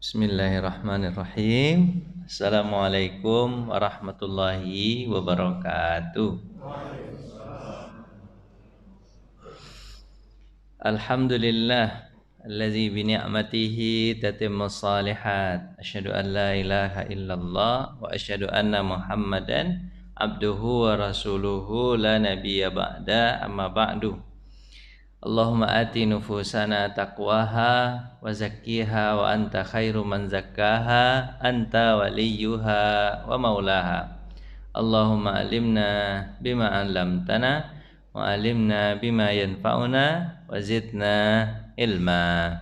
Bismillahirrahmanirrahim. Assalamualaikum warahmatullahi wabarakatuh. Alhamdulillah allazi bi ni'matihi tatimmus shalihat. Asyhadu an la ilaha illallah wa asyhadu anna Muhammadan abduhu wa rasuluhu la nabiyya ba'da, amma ba'du. Allahumma ati nufusana taqwaha wa zakkiha wa anta khairu man zakkaha anta waliyuha wa maulaha. Allahumma alimna bima 'allamtana wa alimna bima yanfa'una wa zidna ilma.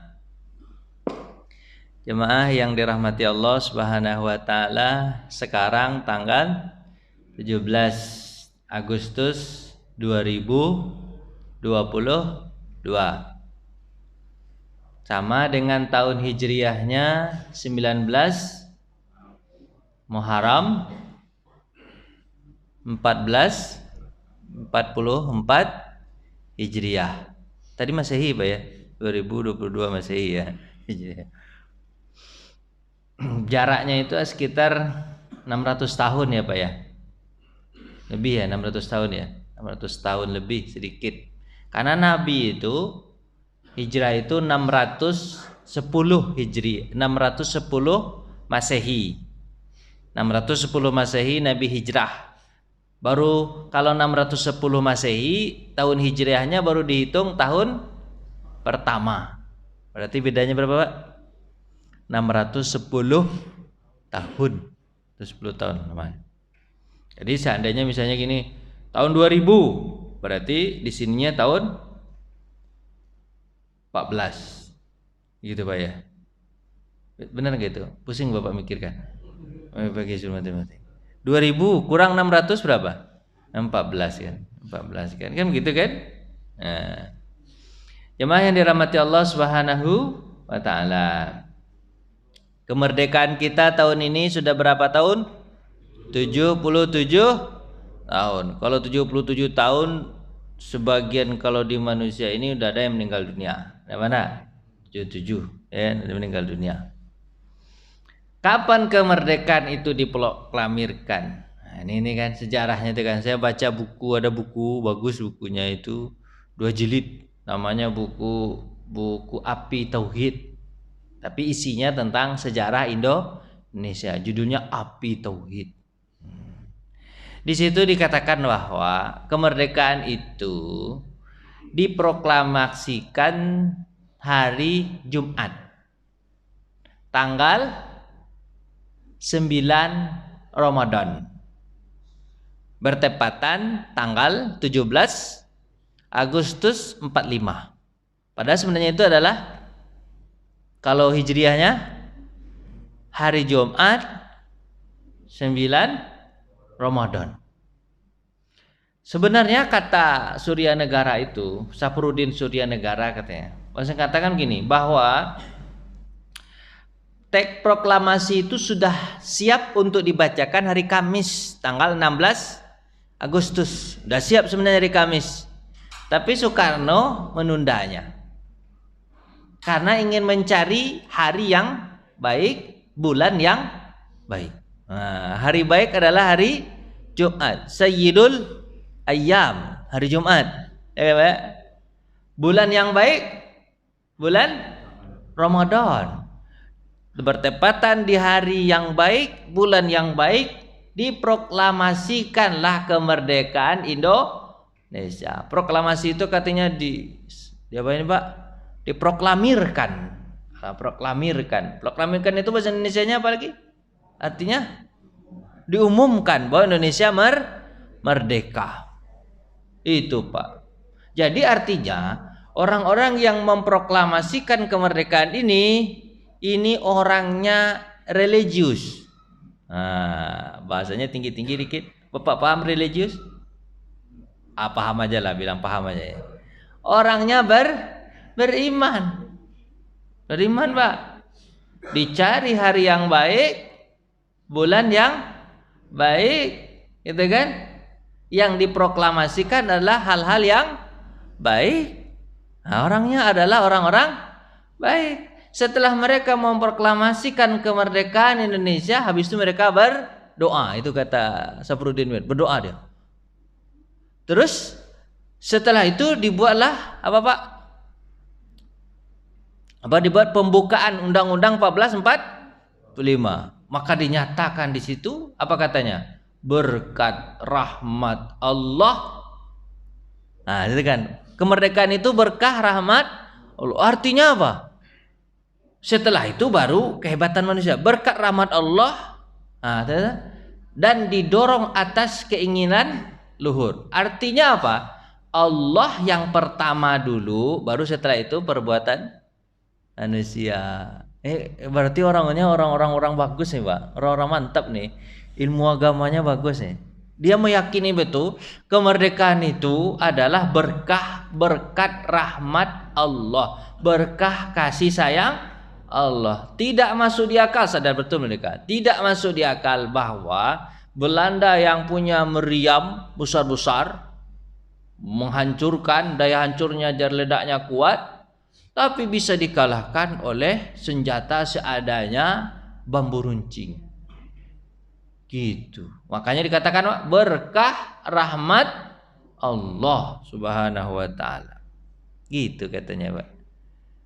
Jemaah yang dirahmati Allah Subhanahu wa taala, sekarang tanggal 17 Agustus 2022 sama dengan tahun hijriahnya 19 Muharram 1444 Hijriah. Tadi Masehi Pak ya, 2022 Masehi ya. Jaraknya itu sekitar 600 tahun ya Pak ya. Lebih ya, 600 tahun ya. 600 tahun lebih sedikit. Karena Nabi itu hijrah itu 610 Hijri, 610 Masehi. 610 Masehi Nabi hijrah. Baru kalau 610 Masehi, tahun hijriahnya baru dihitung tahun pertama. Berarti bedanya berapa Pak? 610 tahun. Itu 10 tahun namanya. Jadi seandainya misalnya gini, tahun 2000 berarti di sininya tahun 14. Gitu Pak ya. Benar enggak itu? Pusing Bapak mikirkan. Bagi matematik. 2000 kurang 600 berapa? 14 kan. 14 kan. Kan begitu kan? Nah. Jemaah yang dirahmati Allah Subhanahu wa taala. Kemerdekaan kita tahun ini sudah berapa tahun? 77 tahun. Kalau 77 tahun, sebagian kalau di manusia ini udah ada yang meninggal dunia. Yang mana? 77 ya, udah meninggal dunia. Kapan kemerdekaan itu diproklamirkan? Nah, ini kan sejarahnya itu kan. Saya baca buku, ada buku bagus, bukunya itu 2 jilid. Namanya buku Api Tauhid. Tapi isinya tentang sejarah Indonesia. Judulnya Api Tauhid. Di situ dikatakan bahwa kemerdekaan itu diproklamasikan hari Jumat, tanggal 9 Ramadan, bertepatan tanggal 17 Agustus 45. Padahal sebenarnya itu adalah kalau hijriahnya hari Jumat 9 Ramadan. Sebenarnya kata Surya Negara itu, Safruddin Surya Negara katanya, saya katakan gini, bahwa teks proklamasi itu sudah siap untuk dibacakan hari Kamis tanggal 16 Agustus. Sudah siap sebenarnya hari Kamis. Tapi Soekarno menundanya. Karena ingin mencari hari yang baik, bulan yang baik. Nah, hari baik adalah hari Jumat, Sayyidul Ayyam, hari Jumat. Bulan yang baik, bulan Ramadan. Bertepatan di hari yang baik, bulan yang baik, diproklamasikanlah kemerdekaan Indonesia. Proklamasi itu katanya apa ini Pak? Diproklamirkan. Proklamirkan. Proklamirkan itu bahasa Indonesianya apa lagi? Artinya diumumkan bahwa Indonesia merdeka. Itu Pak. Jadi artinya orang-orang yang memproklamasikan kemerdekaan ini orangnya religius. Nah, bahasanya tinggi-tinggi dikit. Bapak paham religius? Paham aja lah, bilang paham aja ya. Orangnya beriman. Beriman Pak. Dicari hari yang baik, bulan yang baik, gitu kan? Yang diproklamasikan adalah hal-hal yang baik. Nah, orangnya adalah orang-orang baik. Setelah mereka memproklamasikan kemerdekaan Indonesia, habis itu mereka berdoa. Itu kata Safruddin Wed, berdoa dia. Terus setelah itu dibuatlah apa Pak? Dibuat pembukaan Undang-Undang 1445. Maka dinyatakan di situ apa katanya? Berkat rahmat Allah. Nah, itu kan. Kemerdekaan itu berkah rahmat Allah. Artinya apa? Setelah itu baru kehebatan manusia, berkat rahmat Allah, dan didorong atas keinginan luhur. Artinya apa? Allah yang pertama dulu, baru setelah itu perbuatan manusia. Berarti orang-orang bagus nih Pak, orang-orang mantap nih, ilmu agamanya bagus nih. Dia meyakini betul kemerdekaan itu adalah berkat rahmat Allah, berkah kasih sayang Allah. Tidak masuk di akal, sadar betul mereka. Tidak masuk di akal bahwa Belanda yang punya meriam besar-besar, menghancurkan, daya hancurnya jar ledaknya kuat, tapi bisa dikalahkan oleh senjata seadanya bambu runcing. Gitu. Makanya dikatakan berkah rahmat Allah Subhanahu wa taala. Gitu katanya, Pak.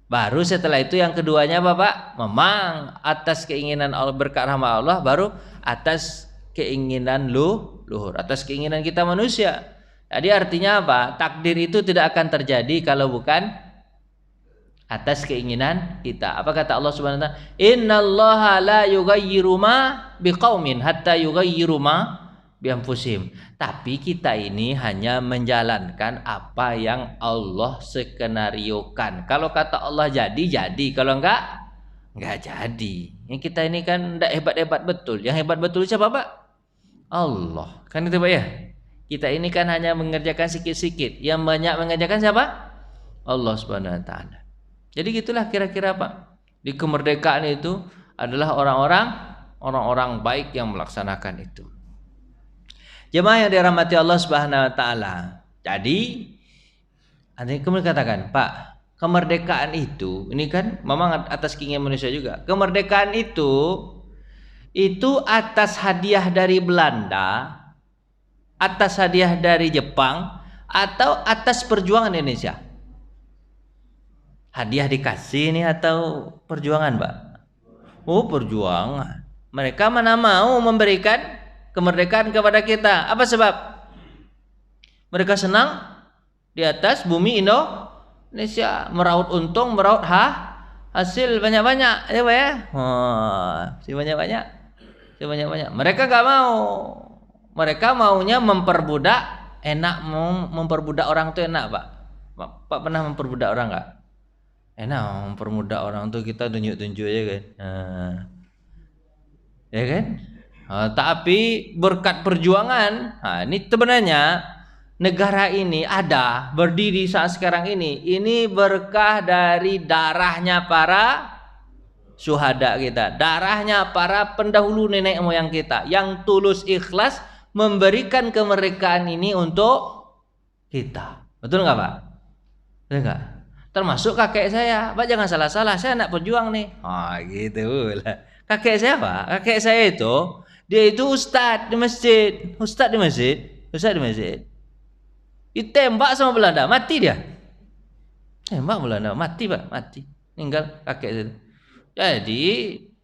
Baru setelah itu yang keduanya Bapak, memang atas keinginan Allah, berkat rahmat Allah, baru atas keinginan luhur, atas keinginan kita manusia. Jadi artinya apa? Takdir itu tidak akan terjadi kalau bukan atas keinginan kita. Apa kata Allah Subhanahu wa taala? Innallaha la yughayyiru ma biqaumin hatta yughayyiru ma bianfusihim. Tapi kita ini hanya menjalankan apa yang Allah skenariokan. Kalau kata Allah jadi, kalau enggak jadi. Yang kita ini kan enggak hebat-hebat betul. Yang hebat betul siapa Pak? Allah. Kan itu Pak ya. Kita ini kan hanya mengerjakan sikit-sikit. Yang banyak mengerjakan siapa? Allah Subhanahu wa taala. Jadi gitulah kira-kira Pak. Di kemerdekaan itu adalah orang-orang baik yang melaksanakan itu. Jemaah yang dirahmati Allah Subhanahu wa taala. Jadi kemudian katakan, Pak, kemerdekaan itu ini kan memang atas keinginan manusia juga. Kemerdekaan itu atas hadiah dari Belanda, atas hadiah dari Jepang, atau atas perjuangan Indonesia? Hadiah dikasih ini atau perjuangan, Pak? Oh, perjuangan. Mereka mana mau memberikan kemerdekaan kepada kita. Apa sebab? Mereka senang di atas bumi Indonesia, meraut untung, meraut hasil banyak-banyak, ya Pak ya. Si banyak-banyak. Mereka nggak mau. Mereka maunya memperbudak, mau memperbudak orang itu enak, Pak. Pak pernah memperbudak orang nggak? Enak memperbudak orang tuh, kita tunjuk-tunjuk aja kan. Ya kan? Tapi berkat perjuangan, ini sebenarnya negara ini ada berdiri saat sekarang ini berkah dari darahnya para syuhada kita, darahnya para pendahulu nenek moyang kita yang tulus ikhlas memberikan kemerdekaan ini untuk kita. Betul nggak Pak? Betul nggak? Termasuk kakek saya, Pak jangan salah-salah, saya anak pejuang nih. Gitu lah. Kakek saya Pak, kakek saya itu dia itu ustadz di masjid. Ditembak sama Belanda, mati dia. Tembak Belanda, mati Pak, mati. Meninggal kakek itu. Jadi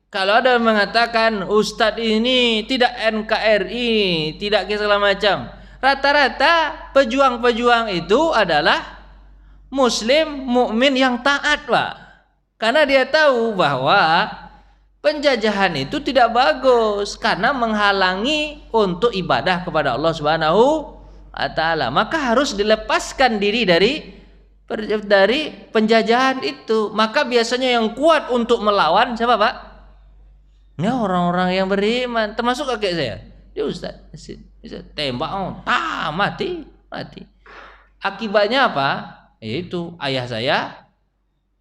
kalau ada yang mengatakan ustadz ini tidak NKRI, tidak segala macam, rata-rata pejuang-pejuang itu adalah Muslim mukmin yang taat Pak. Karena dia tahu bahwa penjajahan itu tidak bagus karena menghalangi untuk ibadah kepada Allah Subhanahu wa taala. Maka harus dilepaskan diri dari penjajahan itu. Maka biasanya yang kuat untuk melawan siapa Pak? Ya orang-orang yang beriman, termasuk kakek saya. Dia ustaz, tembak mati. Akibatnya apa? Yaitu ayah saya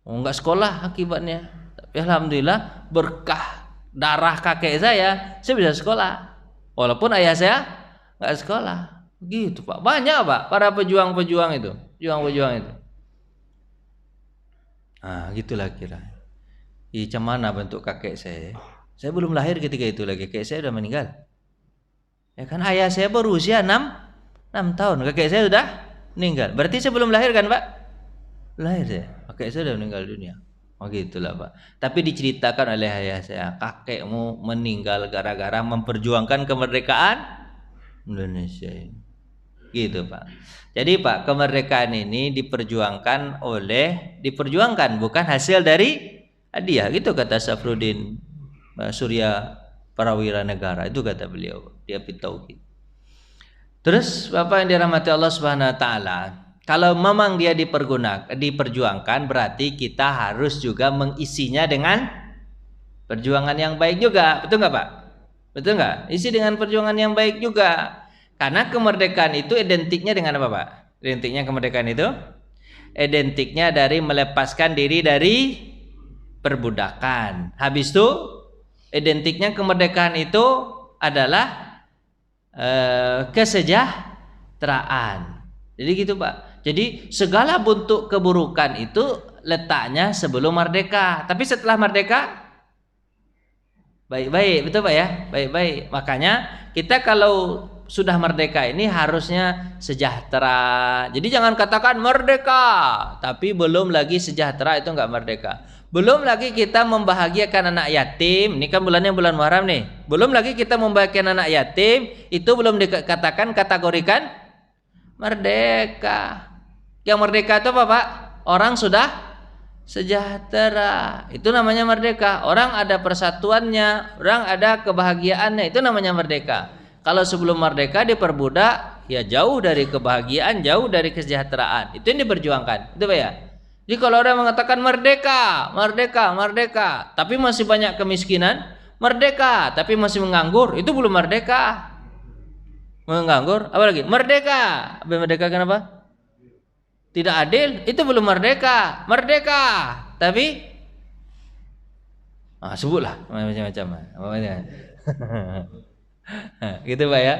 enggak sekolah akibatnya. Tapi alhamdulillah berkah darah kakek saya bisa sekolah. Walaupun ayah saya enggak sekolah. Gitu Pak. Banyak Pak para pejuang-pejuang itu. Gitulah kira. Ih, macam mana bentuk kakek saya? Saya belum lahir ketika itu lagi, kakek saya sudah meninggal. Ya kan ayah saya berusia 6 tahun, kakek saya sudah meninggal. Berarti saya belum lahir kan, Pak? Lahir saya, kakek saya sudah meninggal dunia. Oh gitulah, Pak. Tapi diceritakan oleh ayah saya, kakekmu meninggal gara-gara memperjuangkan kemerdekaan Indonesia ini. Gitu, Pak. Jadi, Pak, kemerdekaan ini diperjuangkan bukan hasil dari hadiah, gitu kata Safruddin Surya Prawira Negara, itu kata beliau di Apit Tauhid. Terus Bapak yang dirahmati Allah Subhanahu wa taala, kalau memang dia diperjuangkan, berarti kita harus juga mengisinya dengan perjuangan yang baik juga. Betul nggak, Pak? Betul nggak? Isi dengan perjuangan yang baik juga. Karena kemerdekaan itu identiknya dengan apa, Pak? Identiknya kemerdekaan itu identiknya dari melepaskan diri dari perbudakan. Habis itu identiknya kemerdekaan itu adalah kesejahteraan. Jadi gitu, Pak. Jadi segala bentuk keburukan itu letaknya sebelum merdeka. Tapi setelah merdeka baik-baik, betul, Pak ya? Baik-baik. Makanya kita kalau sudah merdeka ini harusnya sejahtera. Jadi jangan katakan merdeka tapi belum lagi sejahtera, itu enggak merdeka. Belum lagi kita membahagiakan anak yatim. Ini kan bulannya bulan Muharram nih. Belum lagi kita membahagiakan anak yatim, itu belum dikatakan kategorikan merdeka. Yang merdeka itu apa, Pak? Orang sudah sejahtera. Itu namanya merdeka. Orang ada persatuannya, orang ada kebahagiaannya, itu namanya merdeka. Kalau sebelum merdeka diperbudak, ya jauh dari kebahagiaan, jauh dari kesejahteraan. Itu yang diperjuangkan. Itu, Pak ya. Jadi kalau orang mengatakan merdeka, tapi masih banyak kemiskinan, merdeka tapi masih menganggur, itu belum merdeka. Menganggur, apa lagi? Merdeka. Merdeka kenapa? Tidak adil, itu belum merdeka. Merdeka tapi sebutlah macam-macam. Gitu, Pak ya.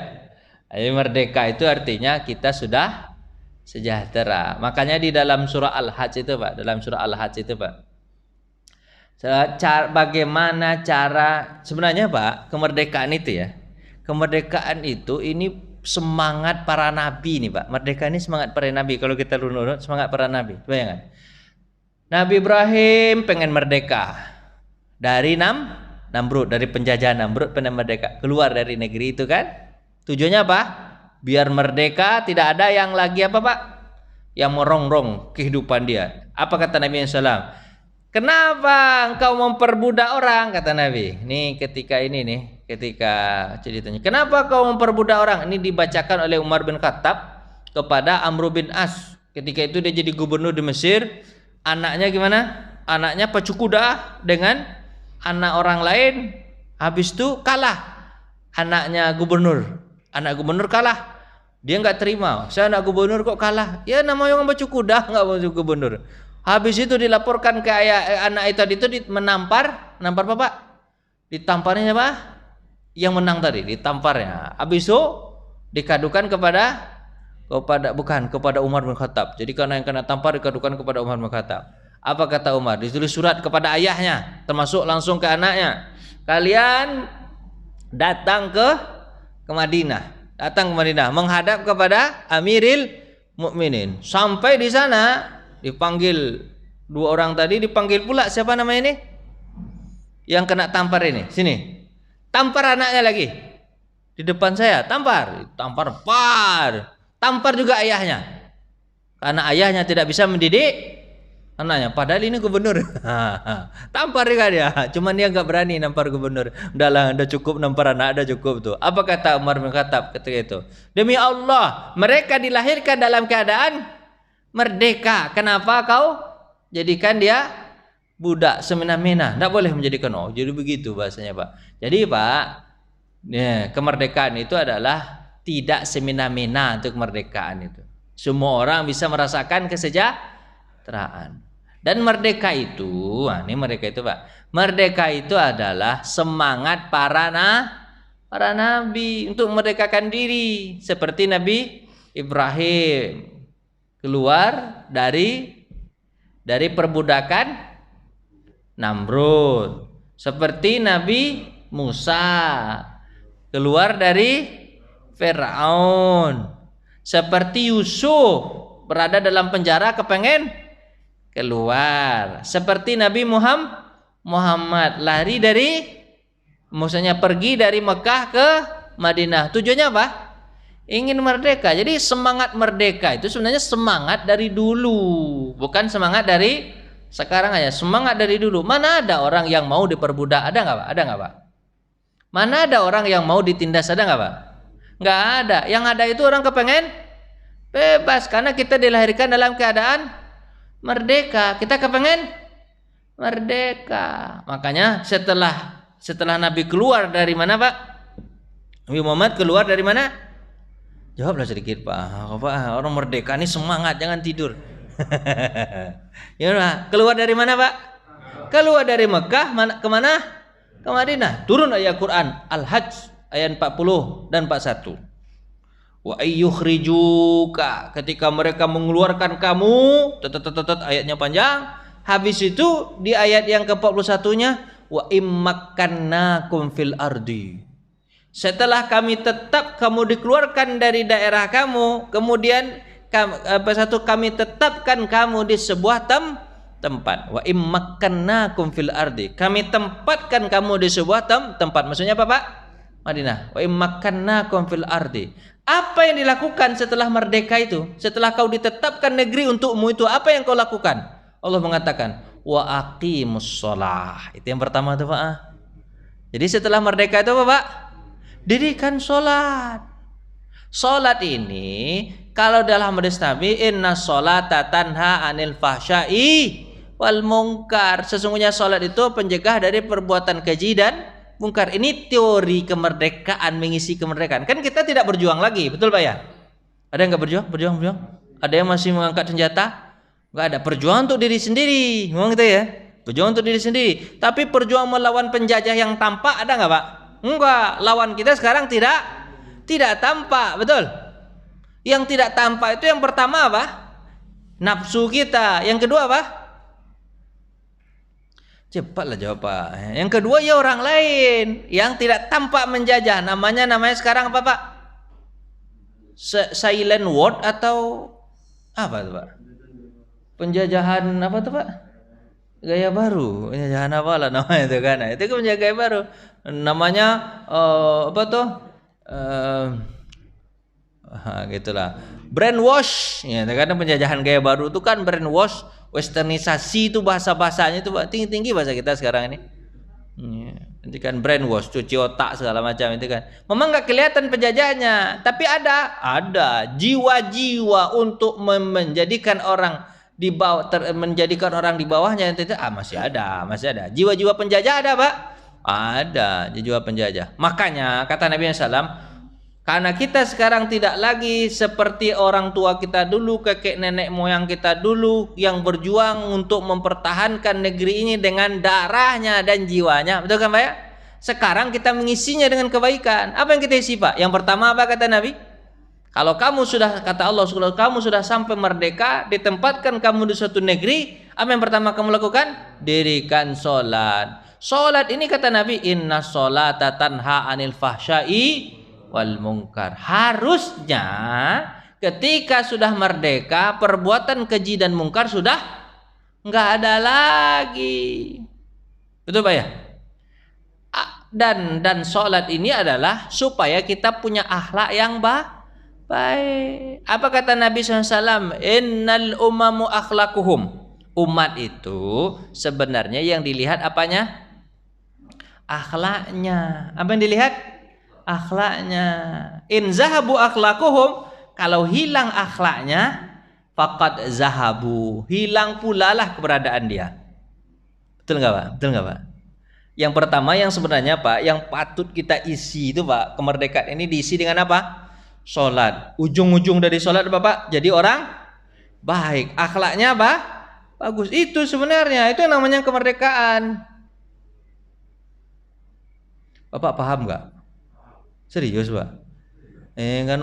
Jadi merdeka itu artinya kita sudah sejahtera. Makanya di dalam surah Al-Hajj itu, Pak, bagaimana cara sebenarnya, Pak, kemerdekaan itu ya. Kemerdekaan itu ini semangat para nabi nih, Pak. Merdeka ini semangat para nabi. Kalau kita runut semangat para nabi. Bayangkan. Nabi Ibrahim pengen merdeka dari Namrud, dari penjajahan Namrud, pengen merdeka, keluar dari negeri itu kan. Tujuannya apa? Biar merdeka, tidak ada yang lagi apa, Pak? Yang merongrong kehidupan dia. Apa kata Nabi SAW? Kenapa engkau memperbudak orang? Kata Nabi. Ini ketika ceritanya. Kenapa kau memperbudak orang? Ini dibacakan oleh Umar bin Khattab kepada Amr bin As. Ketika itu dia jadi gubernur di Mesir. Anaknya gimana? Anaknya pacu kuda dengan anak orang lain. Habis itu kalah anaknya gubernur. Anak gubernur kalah. Dia nggak terima. Saya anak gubernur kok kalah? Ya namanya orang pacu kuda, nggak pacu gubernur. Habis itu dilaporkan ke anak itu tadi itu menampar apa, Pak? Ditamparnya apa? Yang menang tadi ditamparnya. Habis itu dikadukan kepada Umar bin Khattab. Jadi karena yang kena tampar dikadukan kepada Umar bin Khattab. Apa kata Umar? Ditulis surat kepada ayahnya, termasuk langsung ke anaknya. Kalian datang ke Madinah. Menghadap kepada Amiril Mukminin. Sampai di sana dipanggil dua orang tadi, dipanggil pula siapa namanya ini? Yang kena tampar ini. Sini. Tampar anaknya lagi. Di depan saya, tampar juga ayahnya. Karena ayahnya tidak bisa mendidik anaknya, padahal ini gubernur. Tampar juga dia. Cuman dia enggak berani nampar gubernur. Udahlah, udah cukup nampar anak, udah cukup tuh. Apa kata Umar bin Khattab ketika itu? Demi Allah, mereka dilahirkan dalam keadaan merdeka. Kenapa kau jadikan dia budak semena-mena? Enggak boleh menjadikan. Jadi begitu bahasanya, Pak. Jadi, Pak, ya, kemerdekaan itu adalah tidak semena-mena. Untuk kemerdekaan itu semua orang bisa merasakan kesejahteraan. Dan merdeka itu, Pak. Merdeka itu adalah semangat para nabi untuk memerdekakan diri, seperti Nabi Ibrahim keluar dari perbudakan Namrud. Seperti Nabi Musa keluar dari Firaun. Seperti Yusuf berada dalam penjara kepengen keluar. Seperti Nabi Muhammad lari dari, maksudnya pergi dari Mekah ke Madinah. Tujuannya apa? Ingin merdeka. Jadi semangat merdeka itu sebenarnya semangat dari dulu, bukan semangat dari sekarang aja. Semangat dari dulu. Mana ada orang yang mau diperbudak? Ada nggak Pak? Ada nggak Pak? Mana ada orang yang mau ditindas? Ada nggak Pak? Nggak ada. Yang ada itu orang kepengen bebas, karena kita dilahirkan dalam keadaan merdeka. Kita kepengen merdeka. Makanya setelah Nabi keluar dari mana Pak? Nabi Muhammad keluar dari mana? Jawablah sedikit Pak. Orang merdeka ini semangat, jangan tidur. Ya, keluar dari mana Pak? Keluar dari Mekah kemana? Ke Madinah. Turun ayat Quran Al-Hajj ayat 40 dan 41. Wa ayyukhrijuka, ketika mereka mengeluarkan kamu, ayatnya panjang. Habis itu di ayat yang ke-41-nya wa immakkannakum fil ardi. Setelah kami tetap kamu dikeluarkan dari daerah kamu, kemudian kami tetapkan kamu di sebuah tempat. Wa immakkannakum fil ardi. Kami tempatkan kamu di sebuah tempat. Maksudnya apa Pak? Madinah. Wa immakkannakum fil ardi. Apa yang dilakukan setelah merdeka itu? Setelah kau ditetapkan negeri untukmu itu, apa yang kau lakukan? Allah mengatakan, wa aqimus shalah. Itu yang pertama tuh Pak. Jadi setelah merdeka itu apa Pak? Dirikan sholat. Sholat ini kalau dalam hadis Nabi, inna sholata tanha anil fahsyai wal munkar. Sesungguhnya sholat itu pencegah dari perbuatan keji dan munkar. Ini teori kemerdekaan, mengisi kemerdekaan. Kan kita tidak berjuang lagi, betul Pak ya? Ada yang nggak berjuang? Ada yang masih mengangkat senjata? Nggak ada. Perjuang untuk diri sendiri, memang gitu ya. Berjuang untuk diri sendiri. Tapi perjuang melawan penjajah yang tampak ada nggak Pak? Enggak, lawan kita sekarang tidak tampak, betul? Yang tidak tampak itu yang pertama apa? Nafsu kita. Yang kedua apa? Cepatlah jawab Pak. Yang kedua ya orang lain yang tidak tampak menjajah. Namanya sekarang apa Pak? Silent word atau apa tuh Pak? Penjajahan apa tuh Pak? Gaya baru. Penjajahan apa lah namanya itu kan? Itu penjajahan gaya baru. Namanya apa tuh? Gitulah. Brainwash. Ya, karena penjajahan gaya baru itu kan brainwash, westernisasi itu bahasanya itu tinggi bahasa kita sekarang ini. Nanti kan brainwash, cuci otak segala macam itu kan. Memang nggak kelihatan penjajahnya, tapi ada jiwa-jiwa untuk menjadikan orang di bawah, menjadikan orang di bawahnya itu masih ada. Jiwa-jiwa penjajah ada Pak. Ada jiwa penjajah. Makanya kata Nabi SAW, karena kita sekarang tidak lagi seperti orang tua kita dulu, kakek nenek moyang kita dulu yang berjuang untuk mempertahankan negeri ini dengan darahnya dan jiwanya, betul kan Pak ya? Sekarang kita mengisinya dengan kebaikan. Apa yang kita isi Pak? Yang pertama apa kata Nabi? Kalau kamu sudah, kata Allah, kalau kamu sudah sampai merdeka, ditempatkan kamu di suatu negeri, apa yang pertama kamu lakukan? Dirikan sholat. Sholat ini kata Nabi, inna sholata tanha anil fahsyai wal munkar. Harusnya ketika sudah merdeka, perbuatan keji dan mungkar sudah nggak ada lagi. Betul Pak ya? Dan sholat ini adalah supaya kita punya akhlak yang baik. Apa kata Nabi SAW? Innal umamu akhlakuhum. Umat itu sebenarnya yang dilihat apanya? Akhlaknya. Apa yang dilihat? Akhlaknya. In zahabu akhlakuhum, kalau hilang akhlaknya, faqad zahabu, hilang pula lah keberadaan dia. Betul nggak Pak? Yang pertama yang sebenarnya Pak, yang patut kita isi itu Pak, kemerdekaan ini diisi dengan apa? Sholat. Ujung-ujung dari sholat Bapak jadi orang baik. Akhlaknya apa? Bagus. Itu sebenarnya, itu yang namanya kemerdekaan. Bapak paham nggak? Serius Pak?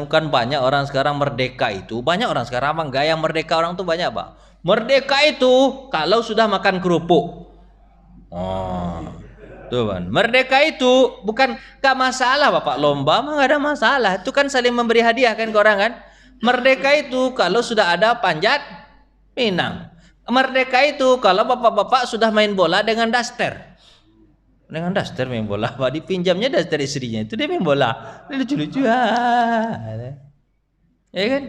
Kan banyak orang sekarang merdeka itu, banyak orang sekarang apa gaya merdeka orang tuh banyak Pak. Merdeka itu kalau sudah makan kerupuk, Oh, tuh kan. Merdeka itu bukan gak masalah Bapak, lomba mah gak ada masalah. Itu kan saling memberi hadiah kan ke orang kan. Merdeka itu kalau sudah ada panjat pinang. Merdeka itu kalau bapak-bapak sudah main bola dengan daster. Dengan daster main bola, Pak, dipinjamnya daster istrinya. Itu dia main bola. Lucu-lucu. Ya kan?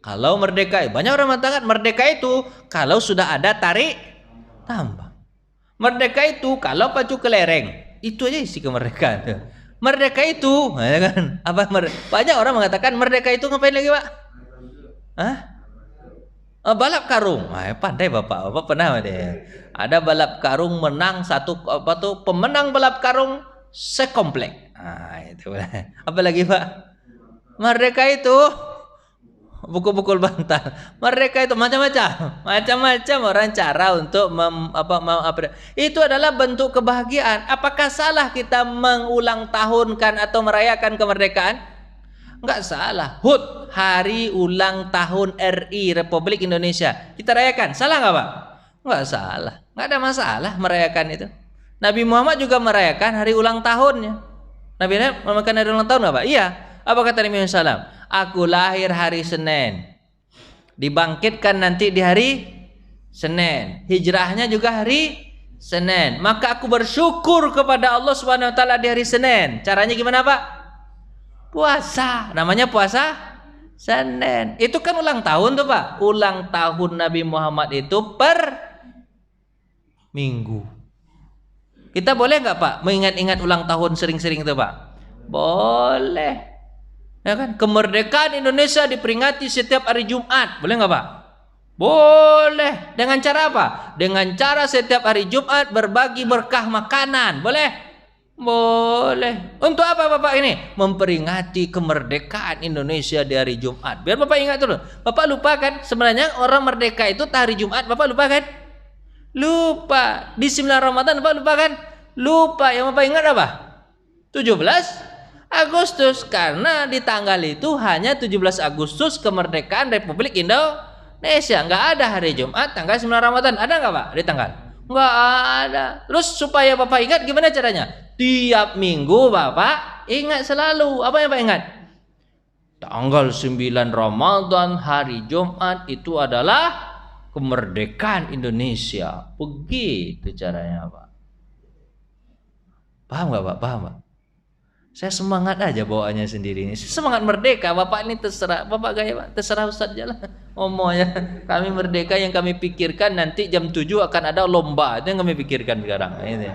Kalau merdeka, banyak orang mengatakan merdeka itu kalau sudah ada tarik tambang. Merdeka itu kalau pacu kelereng. Itu aja isi kemerdekaan. Merdeka itu, ya kan? Banyak orang mengatakan merdeka itu ngapain lagi, Pak? Hah? Balap karung. Pandai Bapak. Bapak pernah deh. Ada balap karung menang pemenang balap karung sekomplek. Itu. Apa lagi, Pak? Merdeka itu pukul-pukul bantal. Merdeka itu macam-macam orang cara untuk itu adalah bentuk kebahagiaan. Apakah salah kita mengulang tahunkan atau merayakan kemerdekaan? Enggak salah. HUT, Hari Ulang Tahun RI Republik Indonesia, kita rayakan. Salah enggak, Pak? Enggak salah. Enggak ada masalah merayakan itu. Nabi Muhammad juga merayakan hari ulang tahunnya. Nabi Muhammad merayakan hari ulang tahun enggak, Pak? Iya. Apa kata Nabi Muhammad? Aku lahir hari Senin, dibangkitkan nanti di hari Senin, hijrahnya juga hari Senin, maka aku bersyukur kepada Allah Subhanahu wa taala di hari Senin. Caranya gimana, Pak? Puasa. Namanya puasa Senin. Itu kan ulang tahun tuh, Pak. Ulang tahun Nabi Muhammad itu per minggu. Kita boleh nggak, Pak, mengingat-ingat ulang tahun sering-sering itu, Pak? Boleh. Ya kan? Kemerdekaan Indonesia diperingati setiap hari Jumat. Boleh nggak, Pak? Boleh. Dengan cara apa? Dengan cara setiap hari Jumat berbagi berkah makanan. Boleh? Boleh. Untuk apa Bapak ini? Memperingati kemerdekaan Indonesia di hari Jumat. Biar Bapak ingat dulu. Bapak lupa kan? Sebenarnya orang merdeka itu hari Jumat. Bapak lupa kan? Lupa. Di 9 Ramadan Bapak lupa kan? Lupa. Yang Bapak ingat apa? 17 Agustus, karena di tanggal itu hanya 17 Agustus kemerdekaan Republik Indonesia. Nggak ada hari Jumat tanggal 9 Ramadan. Ada nggak, Pak, di tanggal? Nggak ada. Terus supaya Bapak ingat gimana caranya? Tiap minggu Bapak ingat selalu. Apa yang Bapak ingat? Tanggal 9 Ramadan hari Jumat itu adalah kemerdekaan Indonesia. Begitu caranya, Pak. Paham nggak, Pak? Paham, Pak? Saya semangat aja bawaannya sendiri ini. Semangat merdeka. Bapak ini terserah. Bapak gaya, Pak. Terserah Ustaz aja lah. Ngomongnya. Kami merdeka, yang kami pikirkan nanti jam 7 akan ada lomba. Itu yang kami pikirkan sekarang. Ini.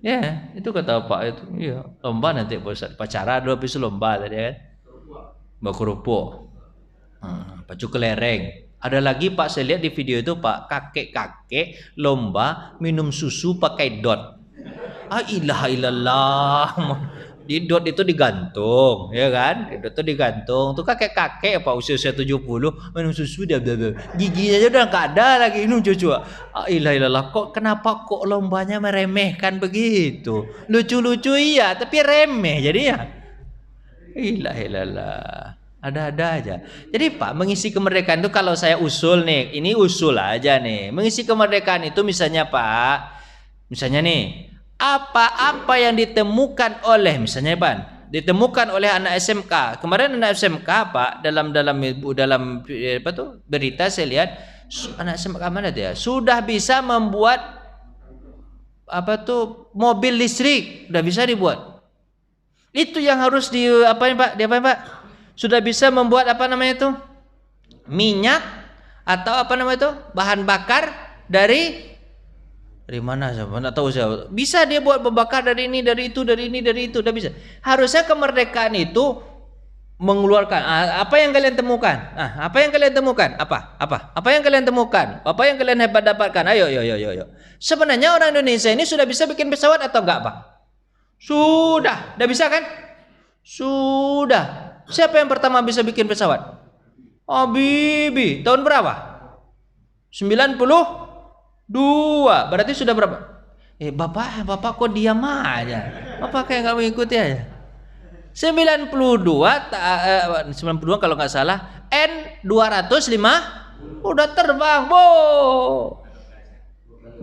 Ya, itu kata Pak itu. Iya, lomba nanti Ustaz. Pacara dulu habis lomba tadi kan. Bawa kerupuk. Pacu kelereng. Ada lagi, Pak, saya lihat di video itu, Pak, kakek-kakek lomba minum susu pakai dot. Ilaha illallah. Di dot itu digantung, ya kan? Di dot itu digantung. Tuh kakek-kakek Pak usia 70 minum susu dia giginya aja udah enggak ada lagi minum cucu. Ilaha illallah. Kenapa kok lombanya meremehkan begitu? Lucu-lucu iya, tapi remeh jadinya. Ilaha illallah. Ada-ada aja. Jadi Pak, mengisi kemerdekaan itu kalau saya usul nih, ini usul aja nih. Mengisi kemerdekaan itu misalnya, Pak, misalnya nih, apa-apa yang ditemukan oleh, misalnya, Pak, ditemukan oleh anak SMK. Kemarin anak SMK, Pak, dalam apa tuh berita saya lihat anak SMK mana dia sudah bisa membuat apa tuh mobil listrik, udah bisa dibuat. Itu yang harus diapain, Pak? Diapain, Pak? Sudah bisa membuat apa namanya itu? Minyak atau apa namanya itu? Bahan bakar dari mana saya enggak tahu saya. Bisa dia buat membakar dari ini, dari itu, dari ini, dari itu, udah bisa. Harusnya kemerdekaan itu mengeluarkan apa yang kalian temukan? Apa yang kalian temukan? Apa yang kalian temukan? Apa yang kalian hebat dapatkan? Ayo. Sebenarnya orang Indonesia ini sudah bisa bikin pesawat atau enggak, Pak? Sudah bisa kan? Sudah. Siapa yang pertama bisa bikin pesawat? Habibie. Tahun berapa? 92. Berarti sudah berapa? Bapak kok diam aja? Bapak kayak nggak mengikuti aja. 92 kalau nggak salah. N205 udah terbang,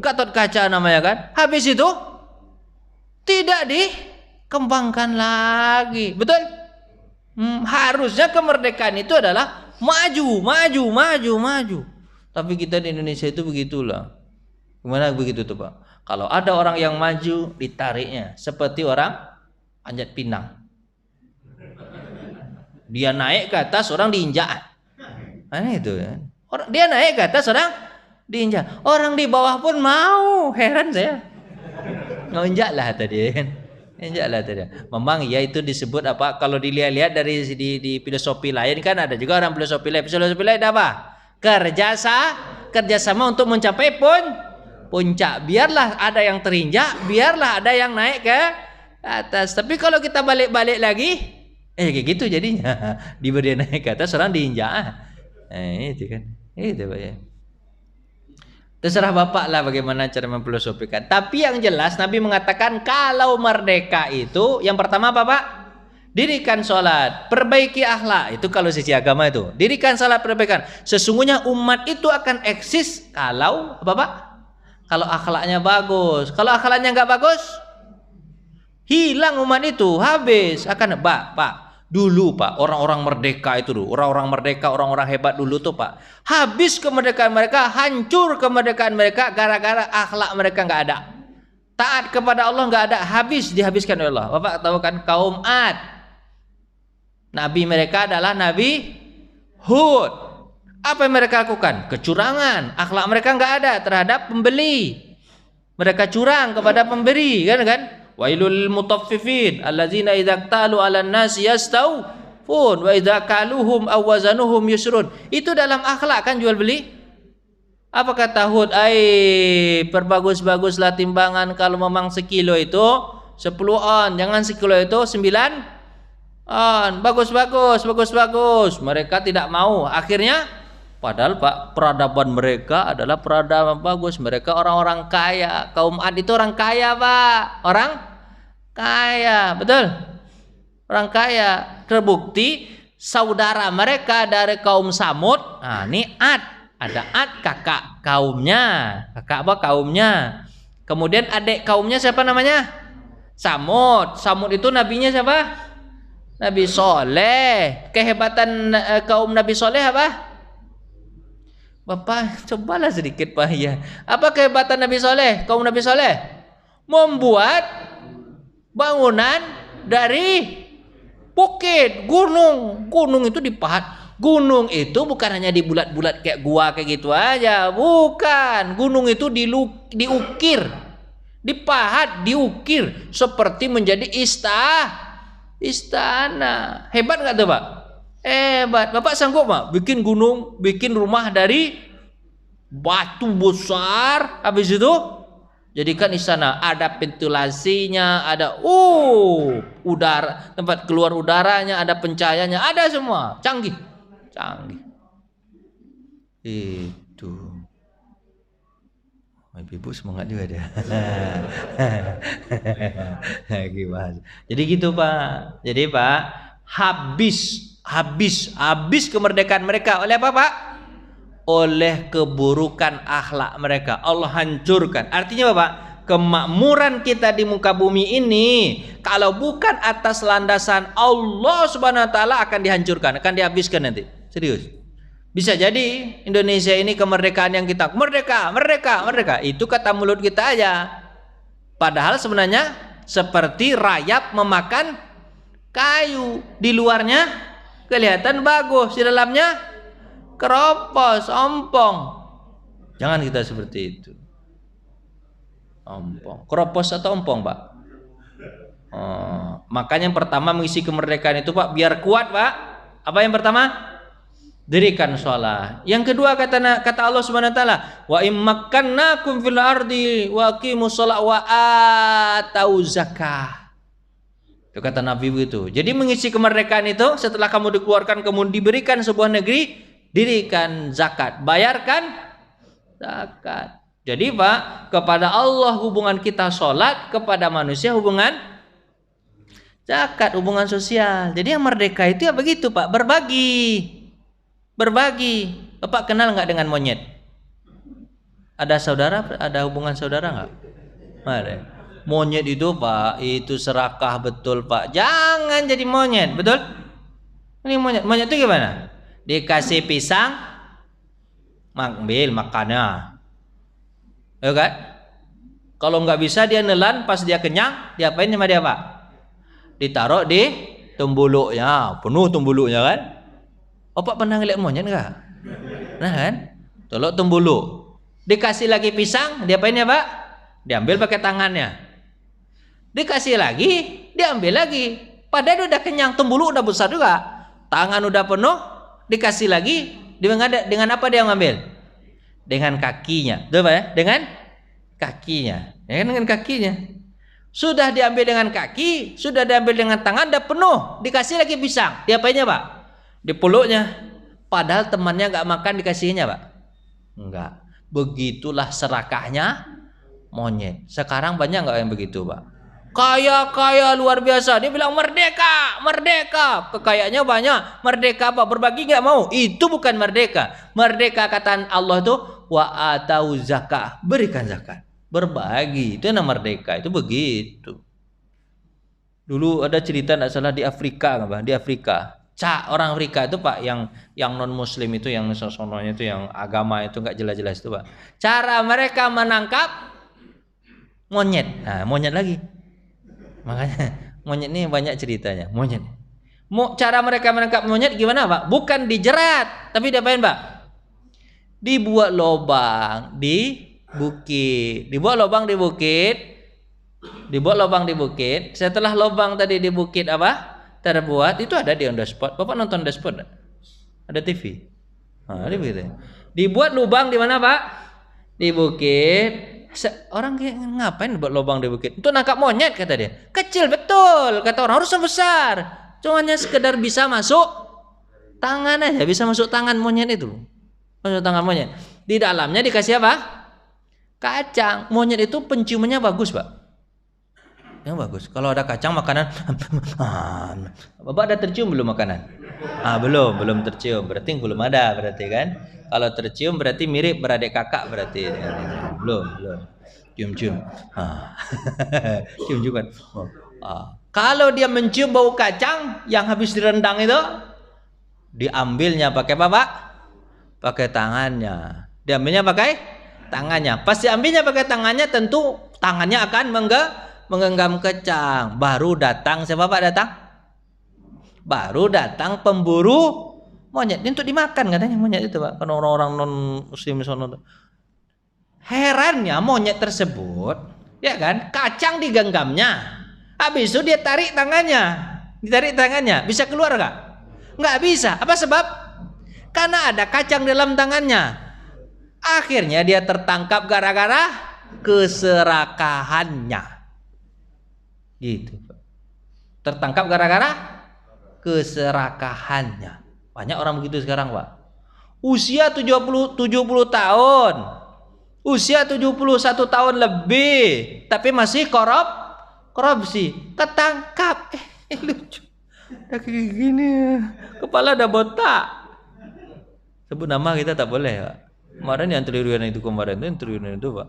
Gatot Kaca namanya kan. Habis itu tidak dikembangkan lagi. Betul? Harusnya kemerdekaan itu adalah maju. Tapi kita di Indonesia itu begitulah. Gimana begitu tuh Pak? Kalau ada orang yang maju, ditariknya seperti orang panjat pinang. Dia naik ke atas, orang diinjak. Aneh itu ya. Dia naik ke atas, orang diinjak. Orang di bawah pun mau. Heran saya. Nginjak lah tadi kan. Injak lah tadi. Memang ya itu disebut apa? Kalau dilihat-lihat dari di filosofi lain kan ada juga orang filosofi lain. Filosofi lain apa? Kerjasama untuk mencapai puncak. Biarlah ada yang terinjak, biarlah ada yang naik ke atas. Tapi kalau kita balik-balik lagi, kayak gitu jadinya. Diberi naik ke atas, orang diinjak. Itu kan. Itu Pak ya. Terserah Bapak lah bagaimana cara memfilosofikan. Tapi yang jelas Nabi mengatakan kalau merdeka itu yang pertama apa Pak? Dirikan sholat, perbaiki akhlak. Itu kalau sisi agama itu. Dirikan sholat, perbaikan. Sesungguhnya umat itu akan eksis kalau apa Pak? Kalau akhlaknya bagus. Kalau akhlaknya nggak bagus, hilang umat itu, habis. Pak. Dulu Pak, orang-orang merdeka itu dulu, orang-orang hebat dulu tuh Pak. Habis kemerdekaan mereka, hancur kemerdekaan mereka gara-gara akhlak mereka nggak ada. Taat kepada Allah nggak ada, dihabiskan oleh Allah. Bapak tahu kan kaum Ad. Nabi mereka adalah Nabi Hud. Apa yang mereka lakukan? Kecurangan. Akhlak mereka nggak ada terhadap pembeli. Mereka curang kepada pemberi, kan? Wailul mutaffifin allazina idza talu 'alan nasi yastawfun wa idza kaluhum aw wazanuhum yusrun. Itu dalam akhlak kan jual beli. Apa kata Hud? Perbagus-baguslah timbangan, kalau memang sekilo itu 10 on, jangan sekilo itu 9 on. Bagus. Mereka tidak mau. Akhirnya padahal Pak, peradaban mereka adalah peradaban bagus. Mereka orang-orang kaya. Kaum Ad itu orang kaya Pak. Orang kaya, betul. Orang kaya. Terbukti saudara mereka dari kaum Samud. Nah ini Ad. Ada Ad kakak kaumnya. Kemudian adik kaumnya siapa namanya? Samud. Samud itu nabinya siapa? Nabi Soleh. Kehebatan kaum Nabi Soleh apa? Bapak cobalah sedikit Pak ya. Apa kehebatan Nabi Soleh? Kaum Nabi Soleh membuat bangunan dari bukit, gunung. Gunung itu dipahat. Gunung itu bukan hanya dibulat-bulat kayak gua kayak gitu aja. Bukan. Gunung itu diukir, dipahat, diukir seperti menjadi istana. Hebat nggak tuh Pak? Hebat. Bapak sanggup Pak bikin gunung, bikin rumah dari batu besar, habis itu jadikan istana, ada ventilasinya, ada udara, tempat keluar udaranya, ada pencahayanya, ada semua, canggih. Itu ibu semangat juga dia. Jadi gitu Pak. Jadi Pak, habis kemerdekaan mereka oleh apa Pak? Oleh keburukan akhlak mereka. Allah hancurkan. Artinya Bapak, kemakmuran kita di muka bumi ini kalau bukan atas landasan Allah Subhanahu wa taala akan dihancurkan, akan dihabiskan nanti. Serius. Bisa jadi Indonesia ini kemerdekaan yang kita merdeka itu kata mulut kita aja. Padahal sebenarnya seperti rayap memakan kayu. Di luarnya kelihatan bagus, di dalamnya keropos, ompong. Jangan kita seperti itu. Ompong, keropos atau ompong Pak? Makanya yang pertama mengisi kemerdekaan itu Pak, biar kuat Pak. Apa yang pertama? Dirikan sholat. Yang kedua kata Allah Subhanahu wa taala, wa immakkannakum fil ardi wa aqimus sholat wa atau zakah. Itu kata Nabi begitu. Jadi mengisi kemerdekaan itu setelah kamu dikeluarkan, kemudian diberikan sebuah negeri, dirikan zakat, bayarkan zakat. Jadi Pak, kepada Allah hubungan kita sholat, kepada manusia hubungan zakat, hubungan sosial. Jadi yang merdeka itu ya begitu Pak, berbagi. Bapak kenal nggak dengan monyet? Ada saudara, ada hubungan saudara nggak? Ada. Monyet itu Pak, itu serakah betul Pak. Jangan jadi monyet, betul? Ini monyet. Monyet itu gimana? Dikasih pisang, ambil makannya, ya kan? Kalau nggak bisa dia nelan, pas dia kenyang, diapain sama dia Pak? Ditaruh di tumbuluknya, penuh tumbuluknya kan? Oh Pak pernah ngeliat monyet nggak? Nah kan? Tolok tumbuluk, dikasih lagi pisang, diapain ya Pak? Diambil pakai tangannya. Dikasih lagi, diambil lagi. Padahal udah kenyang, tumbuluk udah besar juga. Tangan udah penuh, dikasih lagi. Dengan apa dia ngambil? Dengan kakinya. Betul Pak ya? Dengan kakinya. Ya, dengan kakinya. Sudah diambil dengan kaki, sudah diambil dengan tangan, udah penuh. Dikasih lagi pisang. Diapainnya Pak? Dipeluknya. Padahal temannya nggak makan, dikasihnya Pak? Enggak. Begitulah serakahnya monyet. Sekarang banyak nggak yang begitu Pak? Kaya luar biasa, dia bilang merdeka, merdeka, kekayaannya banyak, merdeka apa? Berbagi nggak mau? Itu bukan merdeka. Merdeka kata Allah itu wa atau zakah, berikan zakat, berbagi, itu namanya merdeka, itu begitu. Dulu ada cerita tidak salah di Afrika, di Afrika, orang Afrika itu Pak, yang non Muslim itu, yang sononya itu, yang agama itu nggak jelas-jelas itu Pak. Cara mereka menangkap monyet, nah monyet lagi. Makanya monyet ini banyak ceritanya. Monyet. Cara mereka menangkap monyet gimana Pak? Bukan dijerat, tapi diapain Pak? Dibuat lubang di bukit. Dibuat lubang di bukit. Dibuat lubang di bukit. Setelah lubang tadi di bukit apa? Terbuat, itu ada di On The Spot. Bapak nonton On The Spot? Ada TV. Nah, begitu. Dibuat lubang di mana Pak? Di bukit. Orang ngapain buat lubang di bukit? Untuk nangkap monyet kata dia. Kecil betul kata orang, harusnya besar. Cumannya sekedar bisa masuk tangan aja, bisa masuk tangan monyet itu. Masuk tangan monyet. Di dalamnya dikasih apa? Kacang. Monyet itu penciumannya bagus Pak. Yang bagus. Kalau ada kacang makanan, Bapak ada tercium belum makanan? Belum tercium. Berarti belum ada berarti kan? Kalau tercium berarti mirip beradik kakak berarti. Belum. Cium-cium. Cium juga. Kalau dia mencium bau kacang yang habis direndang itu, diambilnya pakai apa Pak? Pakai tangannya. Diambilnya pakai tangannya. Pas diambilnya pakai tangannya, tentu tangannya akan menggenggam kacang. Baru datang siapa Pak datang? Baru datang pemburu monyet. Ini untuk dimakan katanya monyet itu Pak. Karena orang-orang non muslim sono. Herannya monyet tersebut, ya kan, kacang digenggamnya. Habis itu dia tarik tangannya. Bisa keluar nggak? Nggak bisa. Apa sebab? Karena ada kacang dalam tangannya. Akhirnya dia tertangkap gara-gara keserakahannya. Gitu. Tertangkap gara-gara keserakahannya. Banyak orang begitu sekarang Pak. Usia 70 tahun. Usia 71 tahun lebih, tapi masih korupsi. Ketangkap. Lucu. Udah kayak gini. Kepala udah botak. Sebut nama kita tak boleh Pak. Kemarin yang triliunan itu triliunan itu Pak.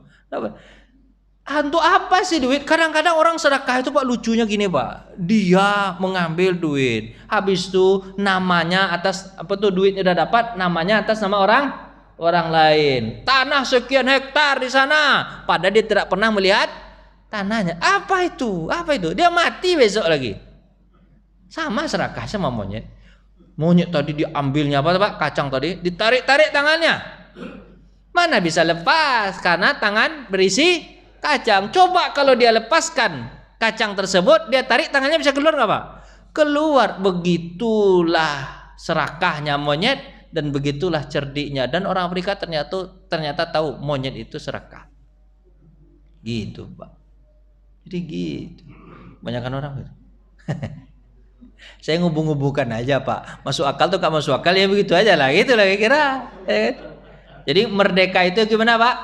Untuk apa sih duit? Kadang-kadang orang sedekah itu Pak lucunya gini Pak. Dia mengambil duit. Habis itu namanya atas duitnya udah dapat, namanya atas nama orang lain. Tanah sekian hektar di sana. Padahal dia tidak pernah melihat tanahnya. Apa itu? Dia mati besok lagi. Sama serakah sama monyet. Monyet tadi diambilnya apa Pak? Kacang tadi ditarik-tarik tangannya. Mana bisa lepas karena tangan berisi kacang. Coba kalau dia lepaskan kacang tersebut, dia tarik tangannya bisa keluar nggak Pak? Keluar. Begitulah serakahnya monyet dan begitulah cerdiknya. Dan orang Afrika ternyata tahu monyet itu serakah. Gitu Pak. Jadi gitu. Banyakan orang gitu. Saya ngubung-ngubungkan aja Pak. Masuk akal tuh gak masuk akal ya begitu aja lah. Gitu lah kira-kira. Jadi merdeka itu gimana Pak?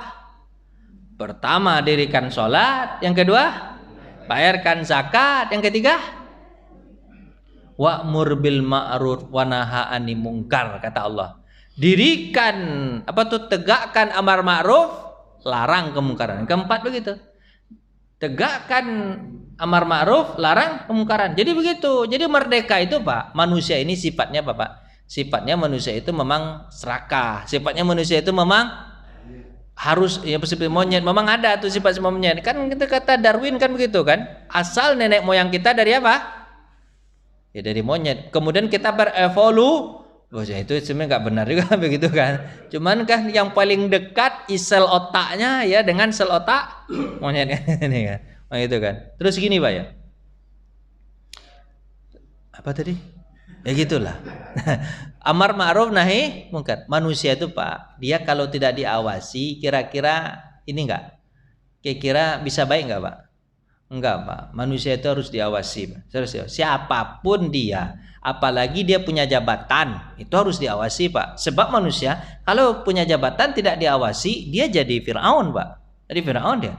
Pertama dirikan sholat, yang kedua bayarkan zakat, yang ketiga wa'mur bil ma'ruf wa naha 'anil munkar kata Allah. Dirikan tegakkan amar ma'ruf, larang kemungkaran. Keempat begitu. Tegakkan amar ma'ruf, larang kemungkaran. Jadi begitu. Jadi merdeka itu Pak, manusia ini sifatnya apa Pak? Sifatnya manusia itu memang serakah. Sifatnya manusia itu memang harus ya seperti monyet. Memang ada tuh sifat monyet. Kan kita kata Darwin kan begitu kan? Asal nenek moyang kita dari apa? Ya dari monyet. Kemudian kita berevolusi. Oh ya itu sebenarnya nggak benar juga begitu kan. Cuman kan yang paling dekat sel otaknya ya dengan sel otak monyet kan ini kan. Oh, itu kan. Terus gini Pak ya. Apa tadi? Ya gitulah. Amar ma'ruf nahi mungkar. Manusia itu Pak, dia kalau tidak diawasi kira-kira ini enggak? Kira-kira bisa baik enggak Pak? Enggak Pak. Manusia itu harus diawasi Pak. Terus ya, siapapun dia, apalagi dia punya jabatan, itu harus diawasi Pak. Sebab manusia kalau punya jabatan tidak diawasi, dia jadi Firaun Pak. Jadi Firaun dia.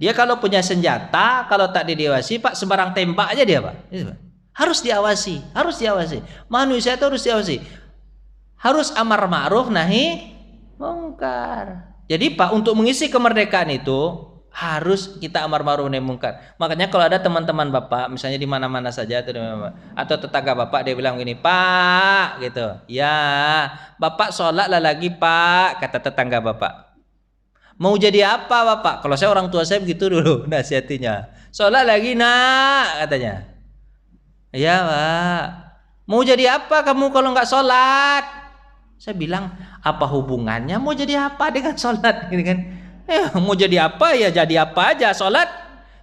Dia kalau punya senjata, kalau tak diawasi Pak, sembarang tembak aja dia Pak. Harus diawasi, harus diawasi. Manusia itu harus diawasi. Harus amar ma'ruf nahi mungkar. Jadi Pak, untuk mengisi kemerdekaan itu harus kita amar ma'ruf nahi mungkar. Makanya kalau ada teman-teman Bapak, misalnya di mana-mana saja atau tetangga Bapak dia bilang gini, "Pak," gitu. "Ya, Bapak sholatlah lagi, Pak," kata tetangga Bapak. "Mau jadi apa Bapak?" Kalau saya orang tua saya begitu dulu nasihatinya. "Sholat lagi Nak," katanya. "Ya Pak." "Mau jadi apa kamu kalau nggak sholat?" Saya bilang, "Apa hubungannya mau jadi apa dengan sholat?" Gini kan. Mau jadi apa ya jadi apa aja. Sholat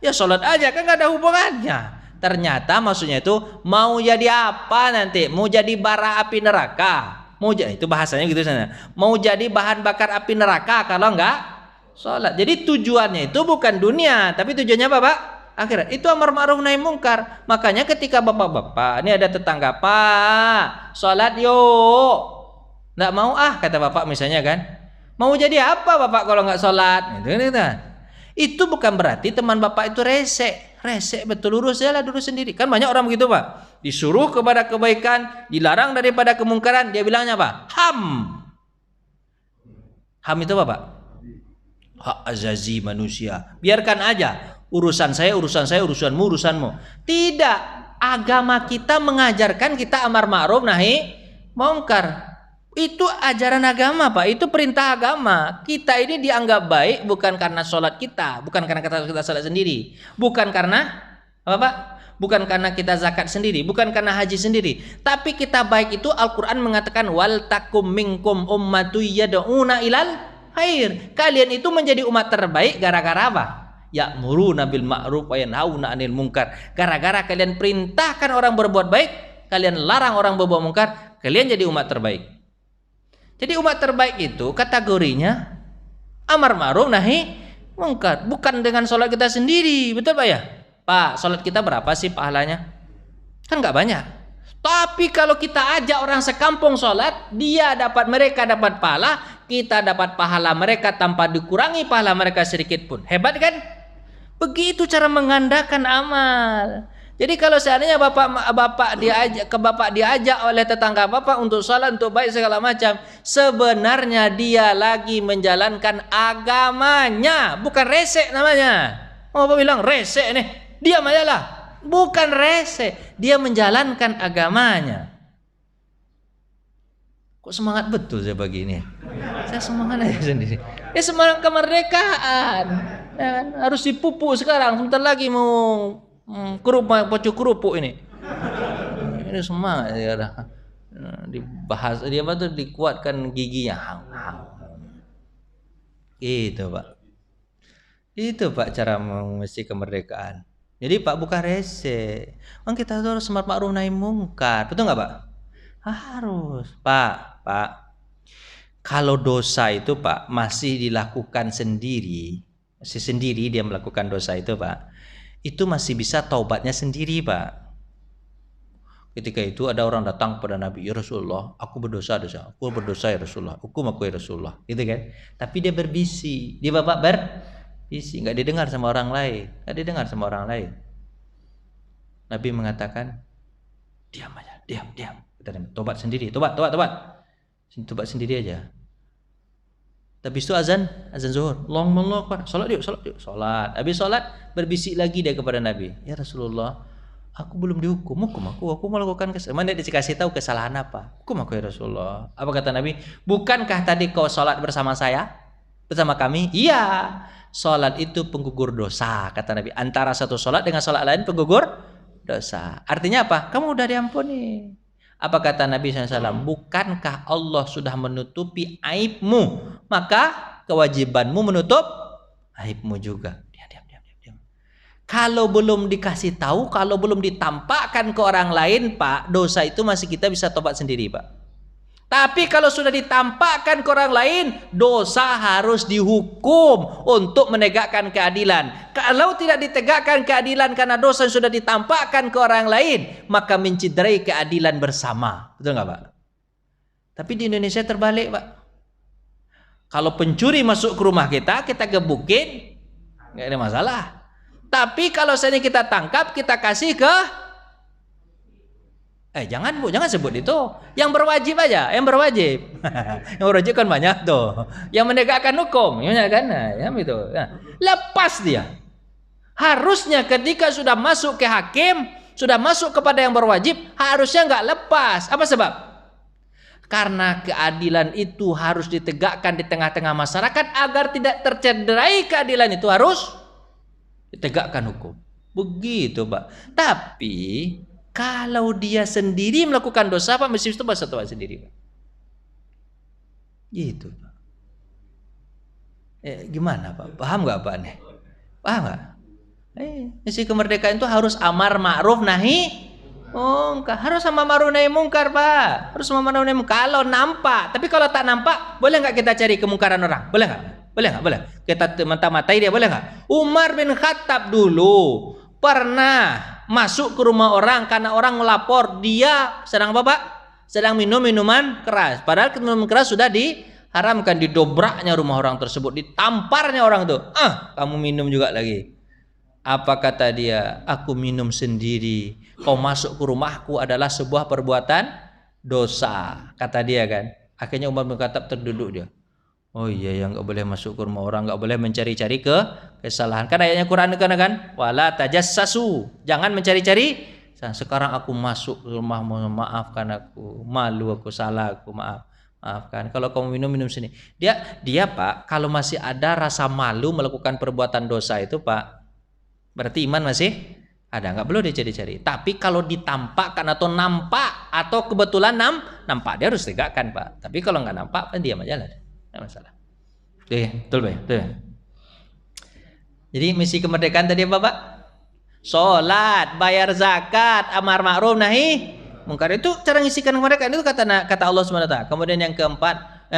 ya sholat aja kan nggak ada hubungannya. Ternyata maksudnya itu mau jadi apa nanti? Mau jadi bara api neraka. Mau jadi itu bahasanya gitu sana. Mau jadi bahan bakar api neraka kalau nggak sholat. Jadi tujuannya itu bukan dunia, tapi tujuannya apa Pak? Akhirat. Itu amar ma'ruf nahi mungkar. Makanya ketika bapak-bapak, ini ada tetangga, "Pak, sholat yuk." Nggak mau kata bapak misalnya kan. "Mau jadi apa Bapak kalau nggak sholat?" Gitu. Itu bukan berarti teman Bapak itu resek. Resek betul, urus aja lah dulu sendiri. Kan banyak orang begitu Pak. Disuruh kepada kebaikan, dilarang daripada kemungkaran, dia bilangnya apa? HAM. HAM itu apa Pak? Hak azazi manusia. Biarkan aja. Urusan saya, urusanmu, urusanmu. Tidak. Agama kita mengajarkan kita amar ma'ruf nahi mungkar. Itu ajaran agama Pak, itu perintah agama. Kita ini dianggap baik bukan karena sholat kita, bukan karena kita sholat sendiri, bukan karena apa Pak? Bukan karena kita zakat sendiri, bukan karena haji sendiri. Tapi kita baik itu Al-Quran mengatakan wal takum minkum ummatu yad'una ilal khair. Kalian itu menjadi umat terbaik gara-gara apa? Ya'muruna bil ma'ruf wa yanhauna 'anil munkar. Gara-gara kalian perintahkan orang berbuat baik, kalian larang orang berbuat munkar, kalian jadi umat terbaik. Jadi umat terbaik itu kategorinya amar ma'ruf nahi mungkar, bukan dengan sholat kita sendiri, betul Pak ya? Pak, sholat kita berapa sih pahalanya? Kan nggak banyak. Tapi kalau kita ajak orang sekampung sholat, mereka dapat pahala, kita dapat pahala mereka tanpa dikurangi pahala mereka sedikit pun. Hebat kan? Begitu cara mengandalkan amal. Jadi kalau seandainya bapak diajak oleh tetangga bapak untuk sholat, untuk baik segala macam, sebenarnya dia lagi menjalankan agamanya, bukan resek namanya. Bapak bilang resek nih, diam aja lah. Bukan resek, dia menjalankan agamanya. Kok semangat betul saya pagi ini? Saya semangat aja sendiri. Semangat kemerdekaan, ya kan? Harus dipupuk sekarang. Sebentar lagi mau kerupuk ini. Ini semangat ya dah. Dibahas dia apa tuh dikuatkan giginya. Itu Pak. Itu Pak cara mengisi kemerdekaan. Jadi Pak bukan rese. Kita harus amar ma'ruf nahi mungkar. Betul nggak Pak? Harus. Pak. Kalau dosa itu Pak masih dilakukan sendiri, masih sendiri dia melakukan dosa itu Pak, itu masih bisa taubatnya sendiri Pak. Ketika itu ada orang datang pada Nabi, "Ya Rasulullah, aku berdosa ya Rasulullah, hukum aku ya Rasulullah," gitu kan. Tapi dia berbisi, dia Bapak berbisi, nggak didengar sama orang lain, Nabi mengatakan, "Diam aja, diam. Tobat sendiri, tobat sendiri aja." Habis itu azan zuhur. Allahu Akbar. Salat yuk. Salat. Habis salat berbisik lagi dia kepada Nabi. Ya Rasulullah, aku belum dihukum. Aku melakukan kesalahan. Mana dia dikasih tahu kesalahan apa? Hukum aku ya Rasulullah. Apa kata Nabi? Bukankah tadi kau salat bersama saya? Bersama kami? Iya. Salat itu penggugur dosa, kata Nabi. Antara satu salat dengan salat lain penggugur dosa. Artinya apa? Kamu udah diampuni. Apa kata Nabi SAW? Bukankah Allah sudah menutupi aibmu? Maka kewajibanmu menutup aibmu juga. Diam. Kalau belum dikasih tahu, kalau belum ditampakkan ke orang lain, Pak, dosa itu masih kita bisa tobat sendiri, Pak. Tapi kalau sudah ditampakkan ke orang lain, dosa harus dihukum untuk menegakkan keadilan. Kalau tidak ditegakkan keadilan karena dosa yang sudah ditampakkan ke orang lain, maka mencederai keadilan bersama. Betul nggak, Pak? Tapi di Indonesia terbalik, Pak. Kalau pencuri masuk ke rumah kita gebukin, nggak ada masalah. Tapi kalau misalnya kita tangkap, kita kasih ke jangan Bu, jangan sebut itu. Yang berwajib aja, yang berwajib. Yang berwajib kan banyak tuh. Yang menegakkan hukum, ya kan? Ya itu. Nah, lepas dia. Harusnya ketika sudah masuk ke hakim, sudah masuk kepada yang berwajib, harusnya nggak lepas. Apa sebab? Karena keadilan itu harus ditegakkan di tengah-tengah masyarakat agar tidak tercederai keadilan itu harus ditegakkan hukum. Begitu, Pak. Tapi kalau dia sendiri melakukan dosa, Pak, mesti itu bahasa tobat sendiri, Pak. Gitu, Pak. Gimana, Pak? Paham nggak, Pak? Nih? Paham nggak? Misi kemerdekaan itu harus amar ma'ruf nahi mungkar. Harus sama ma'ruf nahi mungkar, Pak. Harus sama ma'ruf nahi mungkar. Kalau nampak, tapi kalau tak nampak, boleh nggak kita cari kemungkaran orang? Boleh nggak? Boleh. Kita mata-matai dia, boleh nggak? Umar bin Khattab dulu pernah masuk ke rumah orang karena orang melapor dia sedang apa, Pak? Sedang minum minuman keras. Padahal minuman keras sudah diharamkan, didobraknya rumah orang tersebut, ditamparnya orang itu. Kamu minum juga lagi. Apa kata dia? Aku minum sendiri. Kau masuk ke rumahku adalah sebuah perbuatan dosa, kata dia kan. Akhirnya Umar bin Khattab terduduk dia. Oh iya, yang nggak boleh masuk ke rumah orang, nggak boleh mencari-cari kesalahan. Kan ayatnya Quran kan, wala tajassasu, jangan mencari-cari. Sekarang aku masuk ke rumah, maafkan aku, malu aku, salah aku, maafkan. Kalau kamu minum sini. Dia Pak, kalau masih ada rasa malu melakukan perbuatan dosa itu, Pak, berarti iman masih ada, nggak perlu dicari-cari. Tapi kalau ditampakkan atau nampak atau kebetulan nampak, dia harus tegakkan, Pak. Tapi kalau nggak nampak, kan diam aja lah. Nggak masalah. Betul, Pak. Jadi misi kemerdekaan tadi apa, Pak? Sholat, bayar zakat, amar ma'ruf nahi mungkar. Itu cara ngisikan kemerdekaan itu kata Allah SWT. Kemudian yang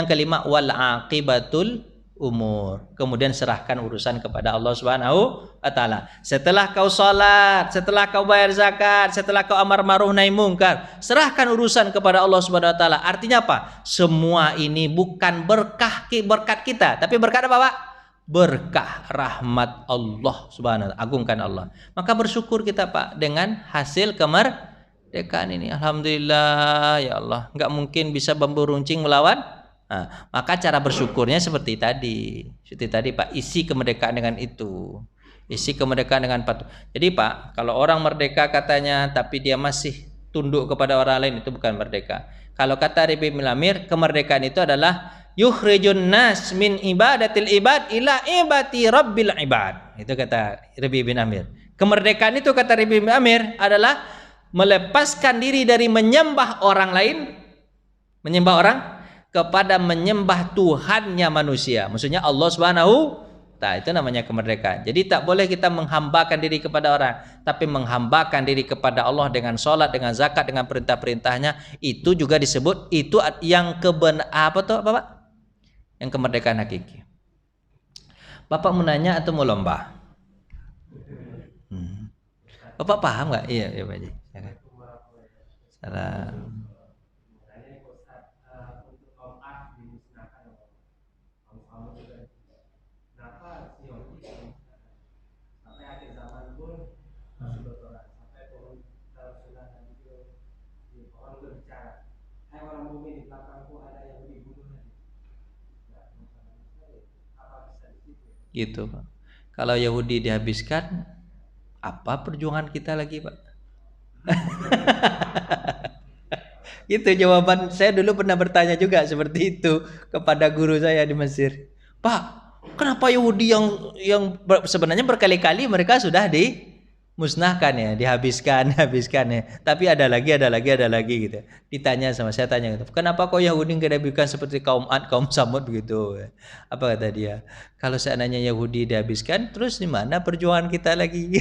kelima, wal aqibatul umur. Kemudian serahkan urusan kepada Allah Subhanahu wa taala. Setelah kau salat, setelah kau bayar zakat, setelah kau amar ma'ruf nahi mungkar, serahkan urusan kepada Allah Subhanahu wa taala. Artinya apa? Semua ini bukan berkat kita, tapi berkat apa, Pak? Berkah rahmat Allah Subhanahu wa taala. Agungkan Allah. Maka bersyukur kita, Pak, dengan hasil kemerdekaan ini. Alhamdulillah ya Allah. Enggak mungkin bisa bambu runcing melawan. Maka cara bersyukurnya seperti tadi Pak, isi kemerdekaan dengan itu, isi kemerdekaan dengan patuh. Jadi Pak, kalau orang merdeka katanya tapi dia masih tunduk kepada orang lain, itu bukan merdeka. Kalau kata Rabi bin Amir, kemerdekaan itu adalah yukhrijun nas min ibadatil ibad ila ibati rabbil ibad. Itu kata Rabi bin Amir. Kemerdekaan itu kata Rabi bin Amir adalah melepaskan diri dari menyembah orang lain, menyembah orang, kepada menyembah Tuhannya manusia. Maksudnya Allah Subhanahu. Nah, itu namanya kemerdekaan. Jadi tak boleh kita menghambakan diri kepada orang, tapi menghambakan diri kepada Allah dengan sholat, dengan zakat, dengan perintah-perintahnya. Itu juga disebut, itu yang apa Pak? Yang kemerdekaan hakiki. Bapak mau nanya atau mau lomba? Bapak paham nggak? Iya Pak Haji. Salam. Gitu Pak. Kalau Yahudi dihabiskan, apa perjuangan kita lagi Pak? Itu jawaban saya dulu pernah bertanya juga seperti itu kepada guru saya di Mesir. Pak, kenapa Yahudi sebenarnya berkali-kali mereka sudah dimusnahkan ya, dihabiskan, habiskan ya. Tapi ada lagi gitu. Ditanya sama saya tanya gitu. Kenapa kok Yahudi nggak dihabiskan seperti kaum Ad, kaum Samud begitu? Apa kata dia? Kalau seandainya Yahudi dihabiskan, terus di mana perjuangan kita lagi?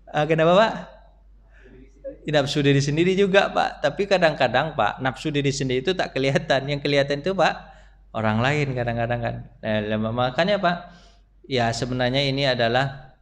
Kenapa Pak? Nafsu diri sendiri juga Pak. Tapi kadang-kadang Pak, nafsu diri sendiri itu tak kelihatan. Yang kelihatan itu Pak, orang lain kadang-kadang kan. Nah, makanya Pak, ya sebenarnya ini adalah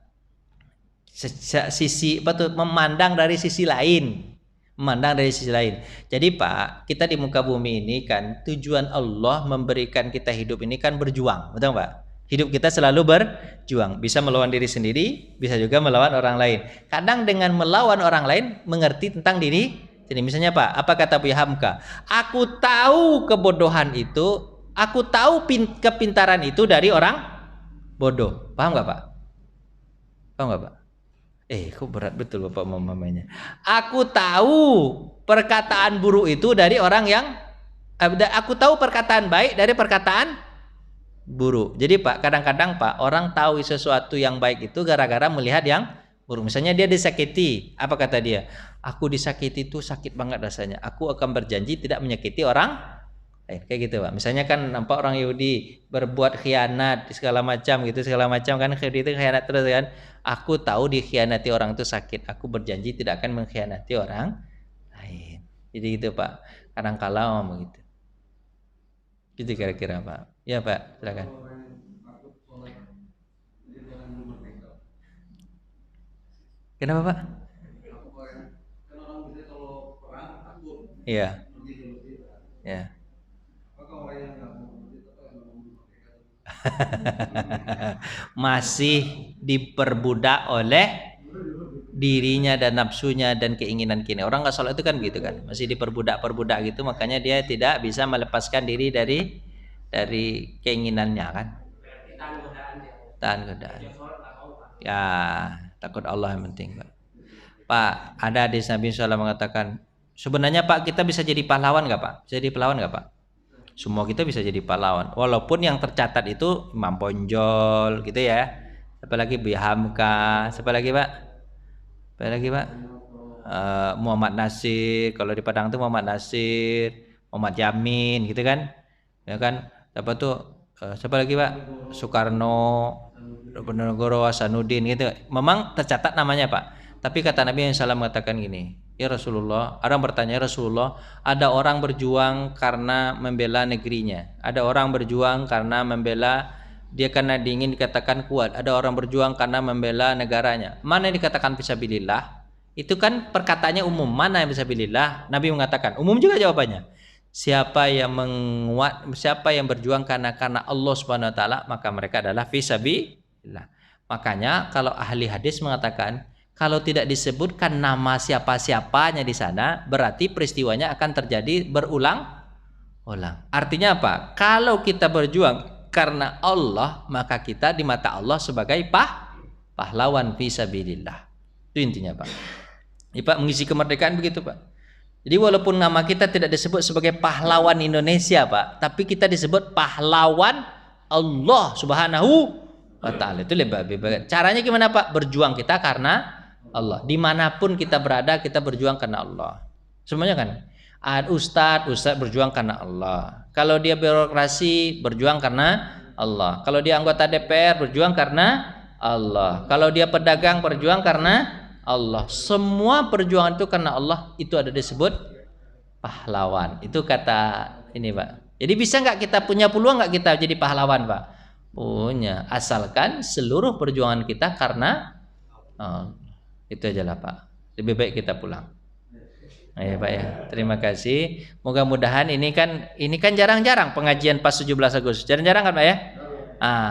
sisi betul, memandang dari sisi lain. Memandang dari sisi lain. Jadi Pak, kita di muka bumi ini kan tujuan Allah memberikan kita hidup ini kan berjuang, betul Pak? Hidup kita selalu berjuang, bisa melawan diri sendiri, bisa juga melawan orang lain. Kadang dengan melawan orang lain mengerti tentang diri. Jadi misalnya Pak, apa kata Buya Hamka? Aku tahu kebodohan itu, aku tahu kepintaran itu dari orang bodoh. Paham nggak Pak? Paham nggak Pak? Kok berat betul Bapak mamanya. Aku tahu perkataan buruk itu dari orang yang, aku tahu perkataan baik dari perkataan buruk. Jadi Pak, kadang-kadang Pak, orang tahu sesuatu yang baik itu gara-gara melihat yang buruk. Misalnya dia disakiti, apa kata dia? Aku disakiti itu sakit banget rasanya. Aku akan berjanji tidak menyakiti orang lain. Kayak gitu Pak. Misalnya kan nampak orang Yahudi berbuat khianat segala macam gitu, segala macam kan, Yahudi itu khianat terus kan. Aku tahu dikhianati orang itu sakit. Aku berjanji tidak akan mengkhianati orang lain. Jadi gitu Pak. Kadang-kala begitu. Gitu kira-kira Pak. Ya Pak, silakan. Kenapa Pak? Iya. Ya. Masih diperbudak oleh dirinya dan nafsunya dan keinginan kini. Orang nggak sholat itu kan gitu kan, masih diperbudak gitu, makanya dia tidak bisa melepaskan diri dari keinginannya kan. Tahan godaan. Ya, takut Allah yang penting Pak. Pak, ada hadis Nabi SAW mengatakan, sebenarnya Pak kita bisa jadi pahlawan nggak Pak? Bisa jadi pahlawan nggak Pak? Semua kita bisa jadi pahlawan. Walaupun yang tercatat itu Imam Bonjol gitu ya. Siapa lagi? Buya Hamka. Siapa lagi Pak? Siapa lagi Pak? Muhammad Nasir. Kalau di Padang itu Muhammad Nasir, Muhammad Yamin gitu kan. Ya kan? Siapa tuh? Siapa lagi Pak? Soekarno, Diponegoro, Hasanuddin gitu. Memang tercatat namanya Pak. Tapi kata Nabi yang salah mengatakan gini, ya Rasulullah, orang bertanya, ya Rasulullah, ada orang berjuang karena membela negerinya, ada orang berjuang karena membela dia karena ingin dikatakan kuat, ada orang berjuang karena membela negaranya. Mana yang dikatakan fisabilillah? Itu kan perkataannya umum. Mana yang fisabilillah? Nabi mengatakan umum juga jawabannya. Siapa yang berjuang karena Allah Subhanahu wa taala, maka mereka adalah fisabilillah. Makanya kalau ahli hadis mengatakan kalau tidak disebutkan nama siapa-siapanya di sana, berarti peristiwanya akan terjadi berulang-ulang. Artinya apa? Kalau kita berjuang karena Allah, maka kita di mata Allah sebagai pahlawan fisabilillah. Itu intinya Pak. Ini Pak, mengisi kemerdekaan begitu Pak. Jadi walaupun nama kita tidak disebut sebagai pahlawan Indonesia Pak, tapi kita disebut pahlawan Allah Subhanahu wa taala. Itu lebih baik. Caranya gimana Pak? Berjuang kita karena Allah. Dimanapun kita berada, kita berjuang karena Allah. Semuanya kan. Ustadz berjuang karena Allah. Kalau dia birokrasi, berjuang karena Allah. Kalau dia anggota DPR, berjuang karena Allah. Kalau dia pedagang, berjuang karena Allah. Semua perjuangan itu karena Allah, itu ada disebut pahlawan. Itu kata ini Pak. Jadi bisa nggak kita punya peluang nggak kita jadi pahlawan Pak? Punya. Asalkan seluruh perjuangan kita karena itu aja lah Pak. Lebih baik kita pulang. Ya Pak ya. Terima kasih. Mudah-mudahan ini kan jarang-jarang pengajian pas 17 Agustus. Jarang-jarang kan Pak ya?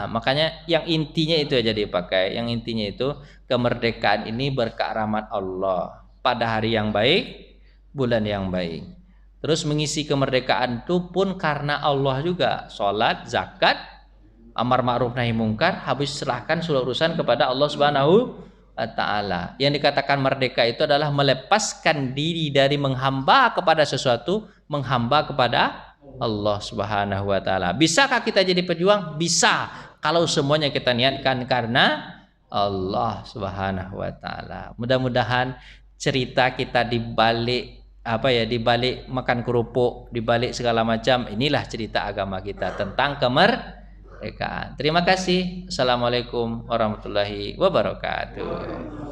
Makanya yang intinya itu aja dipakai. Yang intinya itu kemerdekaan ini berkah rahmat Allah pada hari yang baik, bulan yang baik. Terus mengisi kemerdekaan itu pun karena Allah juga. Sholat, zakat, amar ma'ruf nahi mungkar, habis serahkan seluruh urusan kepada Allah Subhanahu wa taala. Yang dikatakan merdeka itu adalah melepaskan diri dari menghamba kepada sesuatu, menghamba kepada Allah Subhanahu wa taala. Bisakah kita jadi pejuang? Bisa, kalau semuanya kita niatkan karena Allah Subhanahu wa taala. Mudah-mudahan cerita kita di balik di balik makan kerupuk, di balik segala macam, inilah cerita agama kita tentang kemerdekaan. Terima kasih. Assalamualaikum warahmatullahi wabarakatuh.